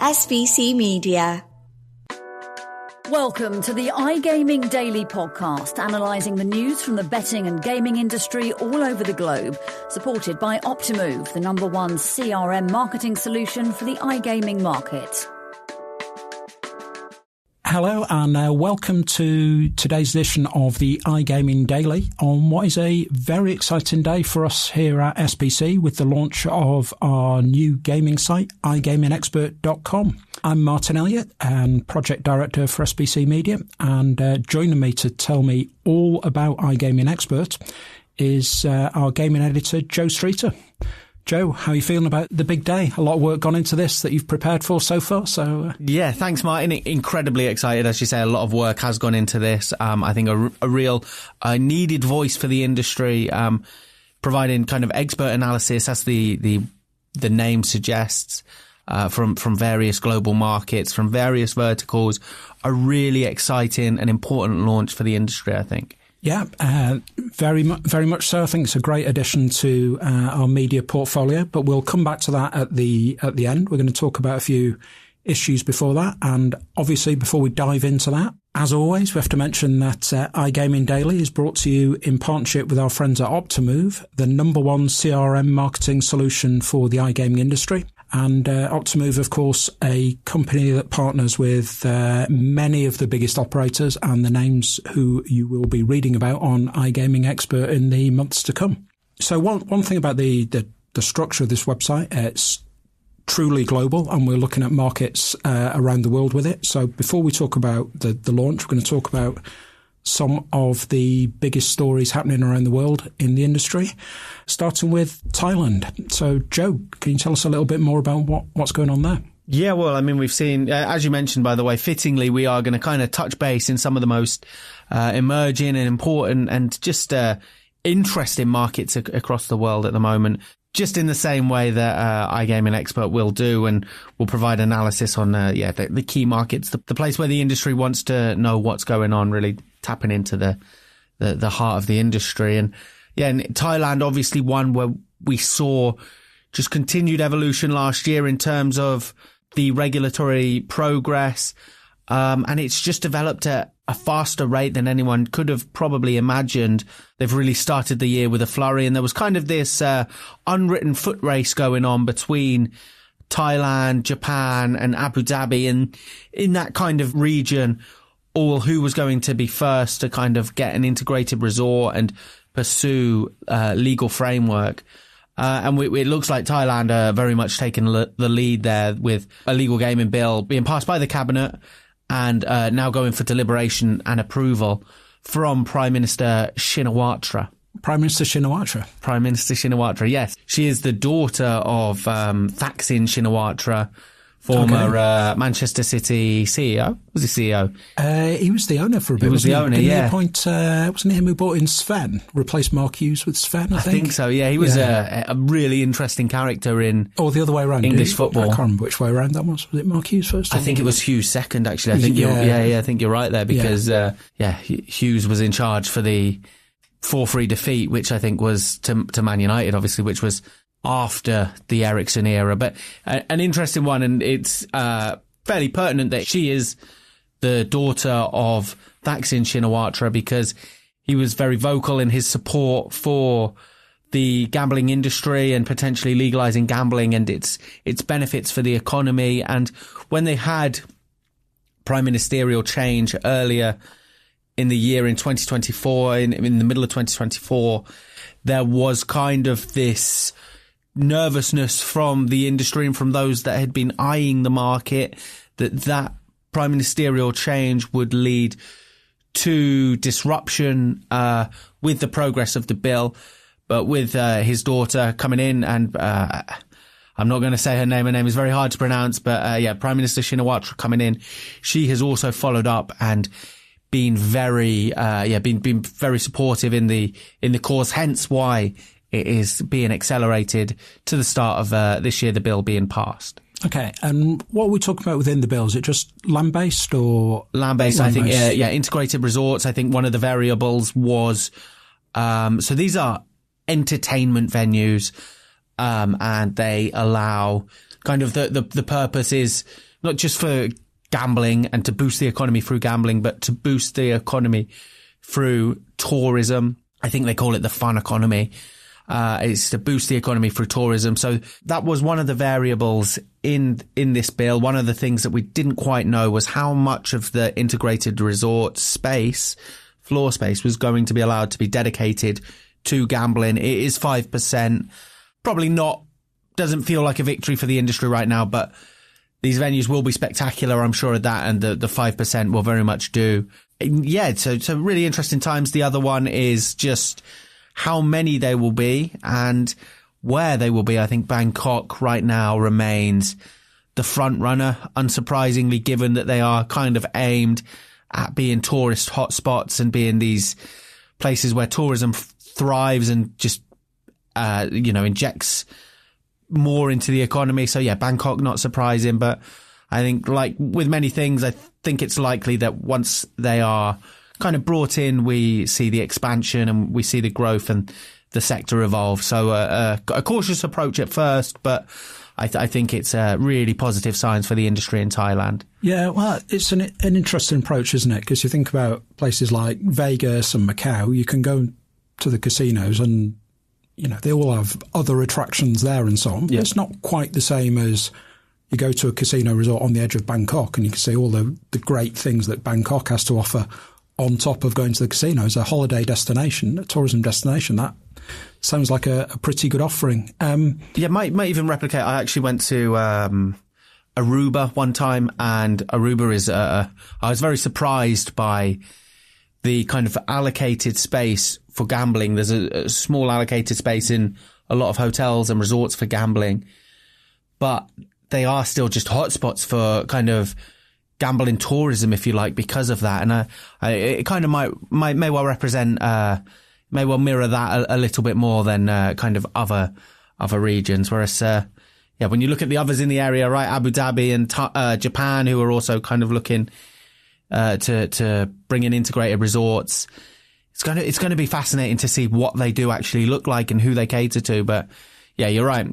SBC Media. Welcome to the iGaming Daily Podcast, analysing the news from the betting and gaming industry all over the globe, supported by Optimove, the #1 CRM marketing solution for the iGaming market. Hello and welcome to today's edition of the iGaming Daily on what is a very exciting day for us here at SBC with the launch of our new gaming site, iGamingexpert.com. I'm Martyn Elliott and Project Director for SBC Media, and joining me to tell me all about iGaming Expert is our gaming editor, Joe Streeter. Joe, how are you feeling about the big day? A lot of work gone into this that you've prepared for so far. Yeah, thanks, Martyn. Incredibly excited. As you say, a lot of work has gone into this. I think a real needed voice for the industry, providing kind of expert analysis, as the name suggests, from various global markets, from various verticals. A really exciting and important launch for the industry, I think. Yeah, very much so. I think it's a great addition to our media portfolio, but we'll come back to that at the end. We're going to talk about a few issues before that, and obviously before we dive into that, as always, we have to mention that iGaming Daily is brought to you in partnership with our friends at Optimove, the #1 CRM marketing solution for the iGaming industry. And Optimove, of course, a company that partners with many of the biggest operators and the names who you will be reading about on iGaming Expert in the months to come. So one thing about the structure of this website, it's truly global, and we're looking at markets around the world with it. So before we talk about the launch, we're going to talk about some of the biggest stories happening around the world in the industry, starting with Thailand. So, Joe, can you tell us a little bit more about what's going on there? Yeah, well, I mean, we've seen, as you mentioned, by the way, fittingly, we are going to kind of touch base in some of the most emerging and important and just interesting markets across the world at the moment, just in the same way that iGaming Expert will do, and will provide analysis on the key markets, the place where the industry wants to know what's going on, really tapping into the heart of the industry. And Thailand, obviously one where we saw just continued evolution last year in terms of the regulatory progress. And it's just developed at a faster rate than anyone could have probably imagined. They've really started the year with a flurry, and there was kind of this unwritten foot race going on between Thailand, Japan and Abu Dhabi, and in that kind of region, all who was going to be first to kind of get an integrated resort and pursue legal framework. And it looks like Thailand are very much taking the lead there, with a legal gaming bill being passed by the cabinet and now going for deliberation and approval from Prime Minister Shinawatra. Prime Minister Shinawatra, yes. She is the daughter of Thaksin Shinawatra, former Manchester City CEO. Was he CEO? He was the owner for a bit. He was the owner, yeah. Wasn't it him who brought in Sven? Replaced Mark Hughes with Sven, I think so, yeah. He was a really interesting character in the other way around. English football. I can't remember which way around that was. Was it Mark Hughes first? I think it was Hughes second, actually. I think you're right there, because Hughes was in charge for the 4-3 defeat, which I think was to Man United, obviously, which was after the Eriksson era. But an interesting one, and it's fairly pertinent that she is the daughter of Thaksin Shinawatra, because he was very vocal in his support for the gambling industry and potentially legalising gambling and its benefits for the economy. And when they had prime ministerial change earlier in the year in 2024, in the middle of 2024, there was kind of this nervousness from the industry and from those that had been eyeing the market that prime ministerial change would lead to disruption with the progress of the bill. But with his daughter coming in, and I'm not going to say her name is very hard to pronounce, but Prime Minister Shinawatra coming in, she has also followed up and been very very supportive in the cause, hence why it is being accelerated to the start of this year, the bill being passed. Okay, and what are we talking about within the bill? Is it just land-based or? Land-based, I think, integrated resorts. I think one of the variables was, so these are entertainment venues, and they allow kind of the purpose is not just for gambling and to boost the economy through gambling, but to boost the economy through tourism. I think they call it the fun economy. It's to boost the economy through tourism. So that was one of the variables in this bill. One of the things that we didn't quite know was how much of the integrated resort space, floor space, was going to be allowed to be dedicated to gambling. It is 5%. Probably not, doesn't feel like a victory for the industry right now, but these venues will be spectacular, I'm sure of that, and the 5% will very much do. Yeah, so really interesting times. The other one is just how many there will be and where they will be. I think Bangkok right now remains the front runner, unsurprisingly, given that they are kind of aimed at being tourist hotspots and being these places where tourism thrives and just, injects more into the economy. So yeah, Bangkok, not surprising, but I think like with many things, I think it's likely that once they are kind of brought in, we see the expansion and we see the growth and the sector evolve. So a cautious approach at first, but I think it's really positive signs for the industry in Thailand. Yeah, well, it's an interesting approach, isn't it? Because you think about places like Vegas and Macau, you can go to the casinos and, they all have other attractions there and so on. Yeah. It's not quite the same as you go to a casino resort on the edge of Bangkok and you can see all the great things that Bangkok has to offer on top of going to the casino. As a holiday destination, a tourism destination, that sounds like a pretty good offering. Might even replicate. I actually went to Aruba one time, and Aruba is I was very surprised by the kind of allocated space for gambling. There's a small allocated space in a lot of hotels and resorts for gambling, but they are still just hotspots for kind of gambling tourism, if you like, because of that. And it kind of may well represent, may well mirror that a little bit more than kind of other regions. Whereas, when you look at the others in the area, right, Abu Dhabi and Japan, who are also kind of looking to bring in integrated resorts, it's going to be fascinating to see what they do actually look like and who they cater to. But yeah, you're right.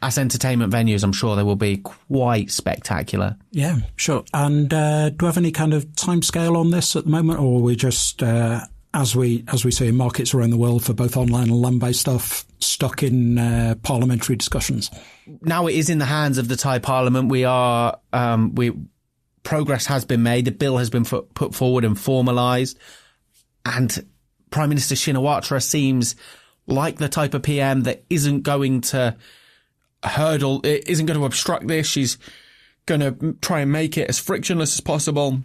As entertainment venues, I'm sure they will be quite spectacular. Yeah, sure. And do we have any kind of timescale on this at the moment, or are we just, as we see in markets around the world for both online and land-based stuff, stuck in parliamentary discussions? Now it is in the hands of the Thai Parliament. Progress has been made. The bill has been put forward and formalised, and Prime Minister Shinawatra seems like the type of PM that isn't going to isn't going to obstruct this. She's going to try and make it as frictionless as possible.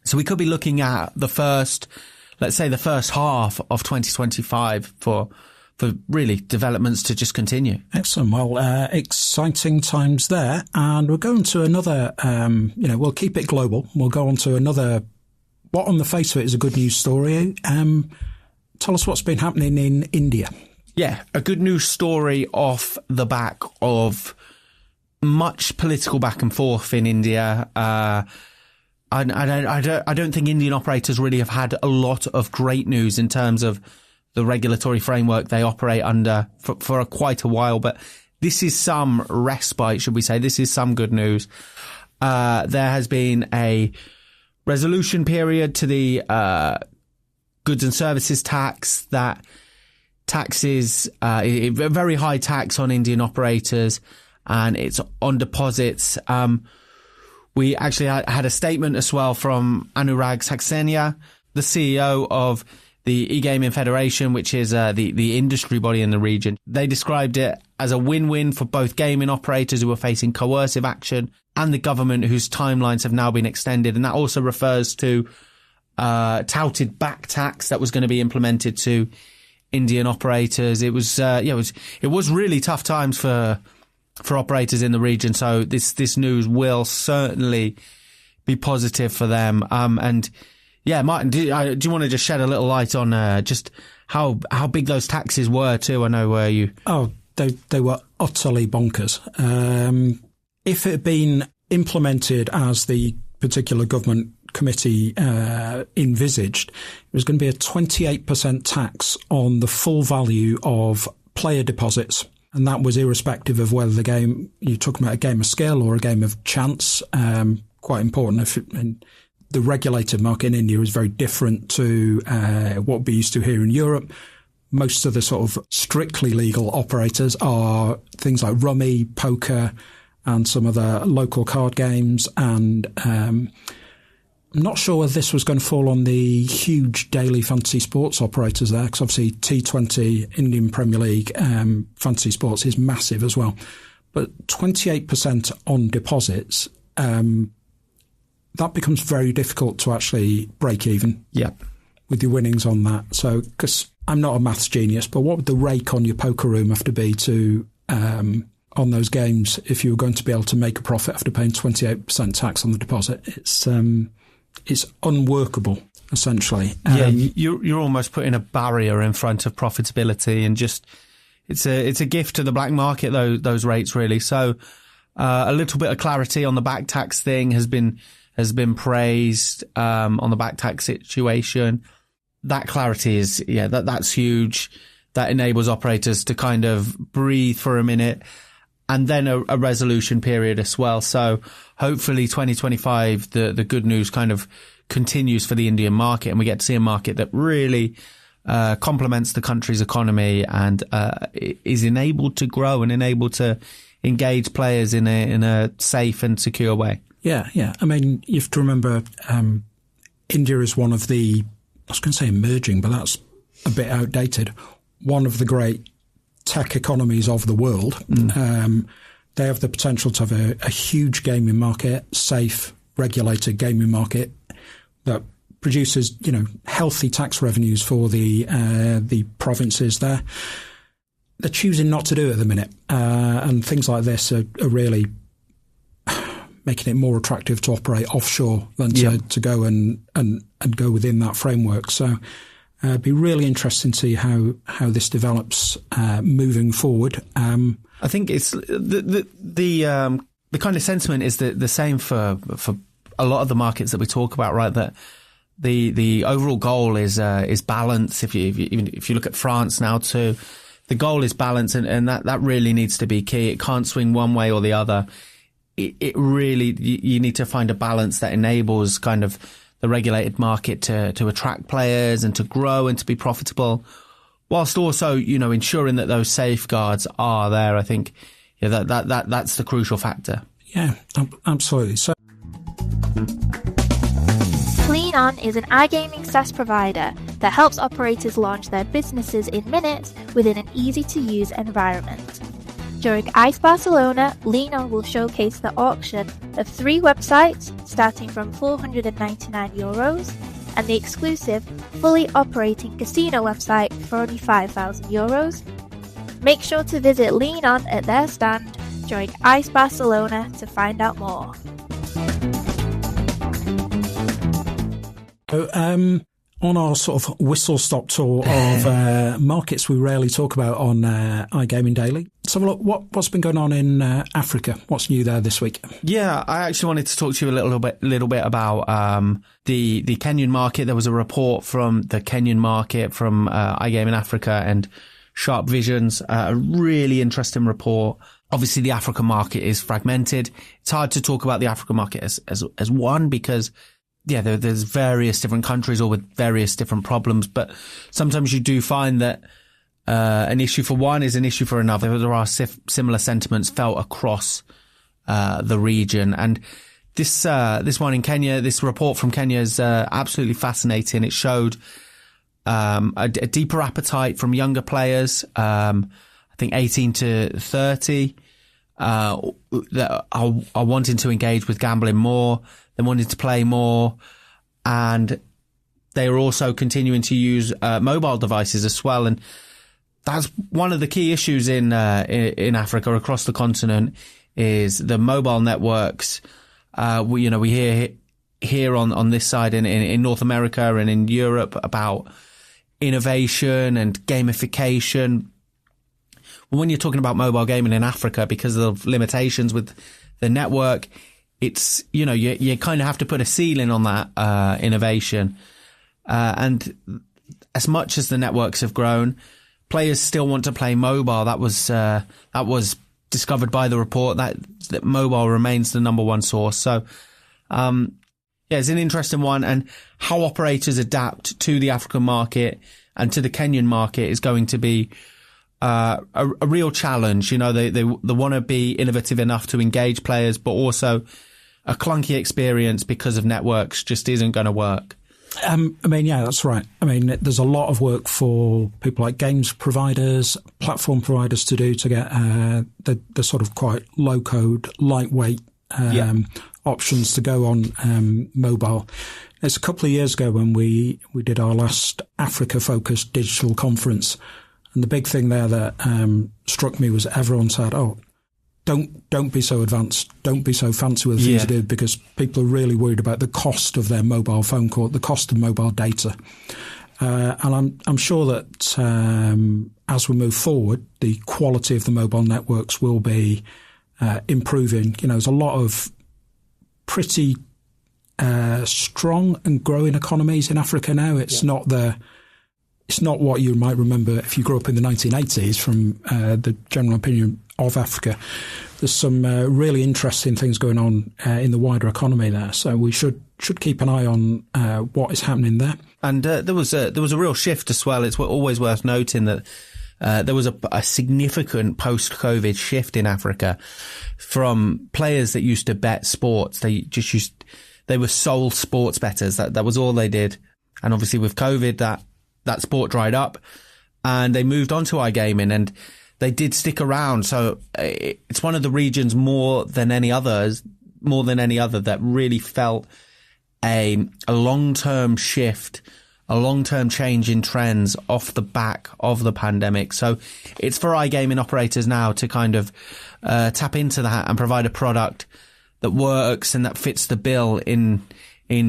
So we could be looking at the first half of 2025 for really developments to just continue. Excellent. Well, exciting times there. And we're going to another, we'll keep it global. We'll go on to another, what on the face of it is a good news story. Tell us what's been happening in India. Yeah, a good news story off the back of much political back and forth in India. I don't think Indian operators really have had a lot of great news in terms of the regulatory framework they operate under for quite a while. But this is some respite, should we say. This is some good news. There has been a resolution period to the goods and services tax that taxes a very high tax on Indian operators, and it's on deposits. We actually had a statement as well from Anurag Saxena, the CEO of the iGaming Federation, which is the industry body in the region. They described it as a win-win for both gaming operators who are facing coercive action and the government whose timelines have now been extended. And that also refers to touted back tax that was going to be implemented to Indian operators. It was really tough times for operators in the region. So this news will certainly be positive for them. And yeah, Martyn, do you want to just shed a little light on just how big those taxes were too? I know you. Oh, they were utterly bonkers. If it had been implemented as the particular government committee envisaged, it was going to be a 28% tax on the full value of player deposits And that was irrespective of whether the game, you're talking about a game of skill or a game of chance. Quite important. And the regulated market in India is very different to what we're used to here in Europe. Most of the sort of strictly legal operators are things like rummy, poker, and some of the local card games. And I'm not sure whether this was going to fall on the huge daily fantasy sports operators there, because obviously T20, Indian Premier League, fantasy sports is massive as well. But 28% on deposits, that becomes very difficult to actually break even. Yep. With your winnings on that. So, because I'm not a maths genius, but what would the rake on your poker room have to be to on those games if you were going to be able to make a profit after paying 28% tax on the deposit? It's unworkable, essentially. You're almost putting a barrier in front of profitability, and just it's a gift to the black market, those rates really. So a little bit of clarity on the back tax thing has been praised on the back tax situation. That clarity is, that's huge. That enables operators to kind of breathe for a minute, and then a resolution period as well. So hopefully 2025, the good news kind of continues for the Indian market, and we get to see a market that really complements the country's economy and is enabled to grow and enabled to engage players in a safe and secure way. Yeah. I mean, you have to remember, India is one of the, I was going to say emerging, but that's a bit outdated, one of the great tech economies of the world. They have the potential to have a huge gaming market, safe, regulated gaming market that produces, healthy tax revenues for the provinces there. They're choosing not to do it at the minute, and things like this are really making it more attractive to operate offshore than to go and go within that framework. So it'd be really interesting to see how this develops moving forward. I think it's the kind of sentiment is the same for a lot of the markets that we talk about, right? That the overall goal is balance. If you look at France now too, the goal is balance, and that really needs to be key. It can't swing one way or the other. It really, you need to find a balance that enables kind of the regulated market to attract players and to grow and to be profitable, whilst also, ensuring that those safeguards are there. I think that's the crucial factor. Yeah, absolutely. So, LeanOn is an iGaming SaaS provider that helps operators launch their businesses in minutes within an easy-to-use environment. During ICE Barcelona, LeanOn will showcase the auction of 3 websites starting from €499 and the exclusive, fully operating casino website for only €5,000. Make sure to visit LeanOn at their stand during ICE Barcelona to find out more. So, on our sort of whistle-stop tour of markets we rarely talk about on iGaming Daily, let's have a look. What's been going on in Africa? What's new there this week? Yeah, I actually wanted to talk to you a little bit about the Kenyan market. There was a report from the Kenyan market from iGaming Africa and Sharp Visions, a really interesting report. Obviously, the African market is fragmented. It's hard to talk about the African market as one because there's various different countries all with various different problems, but sometimes you do find that an issue for one is an issue for another. There are similar sentiments felt across the region, and this one in Kenya, this report from Kenya is absolutely fascinating. It showed a deeper appetite from younger players, I think 18 to 30, that are wanting to engage with gambling more. They wanted to play more, and they are also continuing to use mobile devices as well. And that's one of the key issues in Africa, across the continent, is the mobile networks. We hear on this side in North America and in Europe about innovation and gamification. Well, when you're talking about mobile gaming in Africa, because of limitations with the network, it's, you kind of have to put a ceiling on that innovation. And as much as the networks have grown, players still want to play mobile. That was discovered by the report that mobile remains the number one source. So, it's an interesting one, and how operators adapt to the African market and to the Kenyan market is going to be a real challenge. They want to be innovative enough to engage players, but also a clunky experience because of networks just isn't going to work. That's right. There's a lot of work for people like games providers, platform providers to do to get the sort of quite low code, lightweight options to go on mobile. It's a couple of years ago when we did our last Africa-focused digital conference, and the big thing there that struck me was everyone said, "Oh, don't be so advanced, don't be so fancy with the things you do," because people are really worried about the cost of their mobile phone call, the cost of mobile data. And I'm sure that as we move forward, the quality of the mobile networks will be improving. There's a lot of pretty strong and growing economies in Africa now. It's not what you might remember if you grew up in the 1980s from the general opinion of Africa. There's some really interesting things going on in the wider economy there. So we should keep an eye on what is happening there. And there was a real shift as well. It's always worth noting that there was a significant post-COVID shift in Africa from players that used to bet sports. They were sole sports bettors. That was all they did. And obviously with COVID, that sport dried up, and they moved on to iGaming, and they did stick around. So it's one of the regions more than any other that really felt a long-term shift, a long-term change in trends off the back of the pandemic. So it's for iGaming operators now to kind of tap into that and provide a product that works and that fits the bill in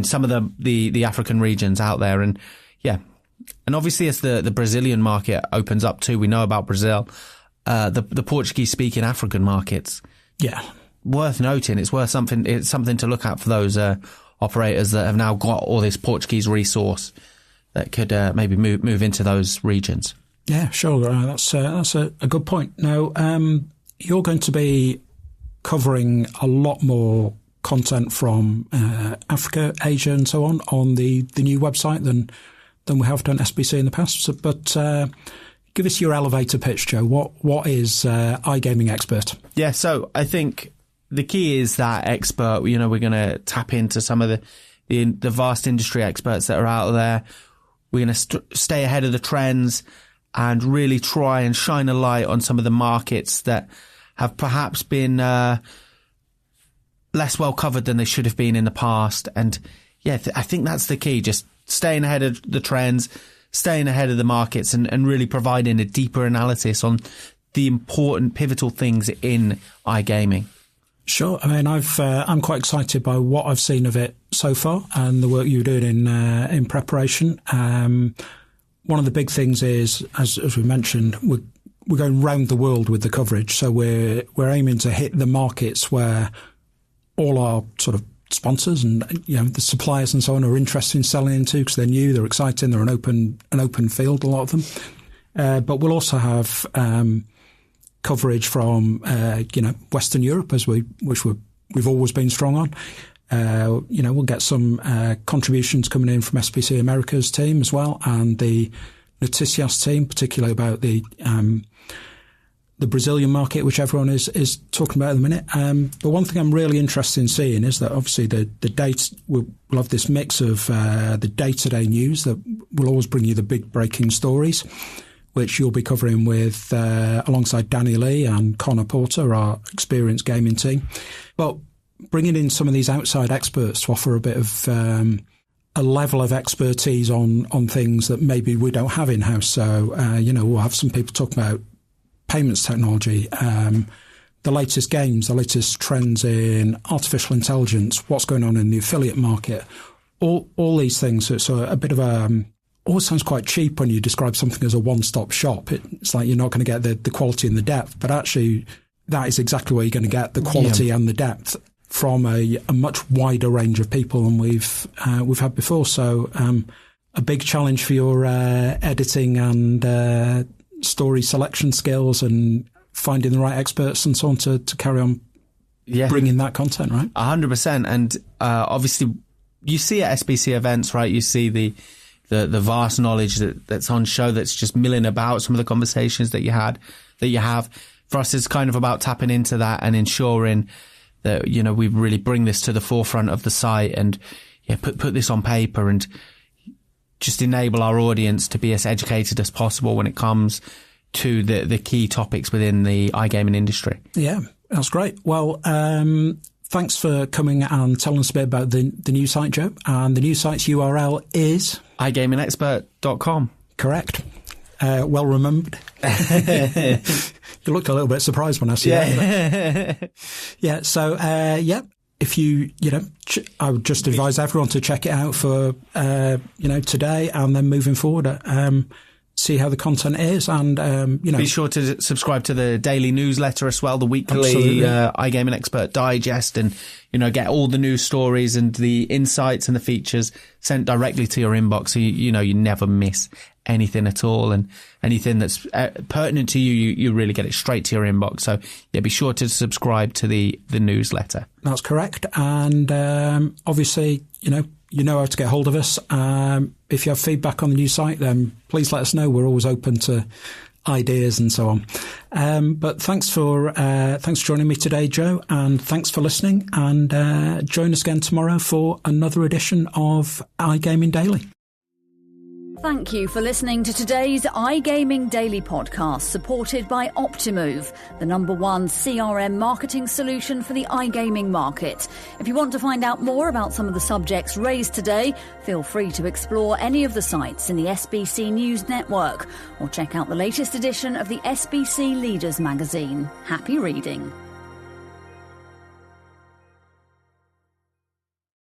some of the African regions out there. And and obviously as the Brazilian market opens up too, we know about Brazil, the Portuguese speaking African markets. Yeah. Worth noting. It's something to look at for those operators that have now got all this Portuguese resource that could maybe move into those regions. Yeah, sure. That's a good point. Now, you're going to be covering a lot more content from Africa, Asia, and so on the new website than we have done SBC in the past. So, but give us your elevator pitch, Joe. What is iGaming Expert? Yeah, so I think the key is that expert. We're going to tap into some of the vast industry experts that are out there. We're going to stay ahead of the trends and really try and shine a light on some of the markets that have perhaps been less well covered than they should have been in the past. And I think that's the key. Just staying ahead of the trends, staying ahead of the markets, and really providing a deeper analysis on the important pivotal things in iGaming. Sure. I'm quite excited by what I've seen of it so far and the work you're doing in preparation. One of the big things is, as we mentioned, we're going round the world with the coverage. So we're aiming to hit the markets where all our sort of sponsors and the suppliers and so on are interested in selling into, because they're new, they're exciting, they're an open field, a lot of them. But we'll also have coverage from Western Europe, which we've always been strong on. We'll get some contributions coming in from SBC America's team as well, and the Noticias team, particularly about the Brazilian market, which everyone is talking about at the minute. But one thing I'm really interested in seeing is that obviously the data, we'll have this mix of the day-to-day news that will always bring you the big breaking stories, which you'll be covering with alongside Danny Lee and Connor Porter, our experienced gaming team. But bringing in some of these outside experts to offer a bit of a level of expertise on things that maybe we don't have in-house. So, we'll have some people talking about payments technology, the latest games, the latest trends in artificial intelligence, what's going on in the affiliate market, all these things. So it's a bit of always sounds quite cheap when you describe something as a one-stop shop. It's like you're not going to get the quality and the depth, but actually that is exactly where you're going to get the quality and the depth from a much wider range of people than we've had before. So a big challenge for your editing and story selection skills and finding the right experts and so on to carry on bringing that content, right? 100%. And obviously, you see at SBC events, right? You see the vast knowledge that's on show that's just milling about, some of the conversations that you have. For us, it's kind of about tapping into that and ensuring that, you know, we really bring this to the forefront of the site and put this on paper and just enable our audience to be as educated as possible when it comes to the key topics within the iGaming industry. Yeah, that's great. Well, thanks for coming and telling us a bit about the new site, Joe. And the new site's URL is iGamingexpert.com. Correct. Well remembered. You looked a little bit surprised when I said that. Yeah. So, if I would just advise everyone to check it out for, today and then moving forward, see how the content is and, Be sure to subscribe to the daily newsletter as well, the weekly iGaming Expert Digest, and, get all the news stories and the insights and the features sent directly to your inbox. So, you never miss anything at all, and anything that's pertinent to you really get it straight to your inbox. So be sure to subscribe to the newsletter. That's correct. And obviously, you know how to get hold of us. If you have feedback on the new site, then please let us know. We're always open to ideas and so on. But thanks for joining me today, Joe, and thanks for listening. And join us again tomorrow for another edition of iGaming Daily. Thank you for listening to today's iGaming Daily podcast, supported by Optimove, the #1 CRM marketing solution for the iGaming market. If you want to find out more about some of the subjects raised today, feel free to explore any of the sites in the SBC News Network or check out the latest edition of the SBC Leaders magazine. Happy reading.